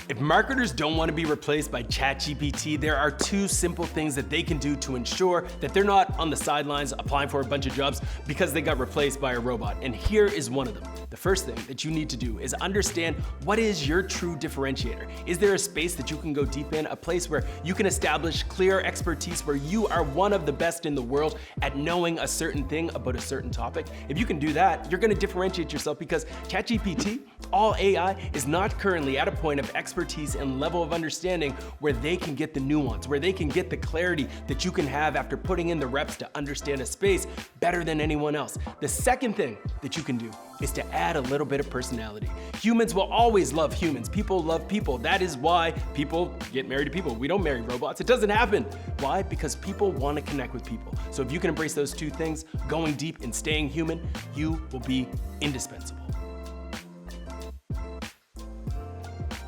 If marketers don't want to be replaced by ChatGPT, there are two simple things that they can do to ensure that they're not on the sidelines applying for a bunch of jobs because they got replaced by a robot. And here is one of them. The first thing that you need to do is understand what is your true differentiator. Is there a space that you can go deep in, a place where you can establish clear expertise, where you are one of the best in the world at knowing a certain thing about a certain topic? If you can do that, you're going to differentiate yourself, because ChatGPT, all AI, is not currently at a point of expertise and level of understanding where they can get the nuance, where they can get the clarity that you can have after putting in the reps to understand a space better than anyone else. The second thing that you can do is to add a little bit of personality. Humans will always love humans. People love people. That is why people get married to people. We don't marry robots. It doesn't happen. Why? Because people want to connect with people. So if you can embrace those two things, going deep and staying human, you will be indispensable.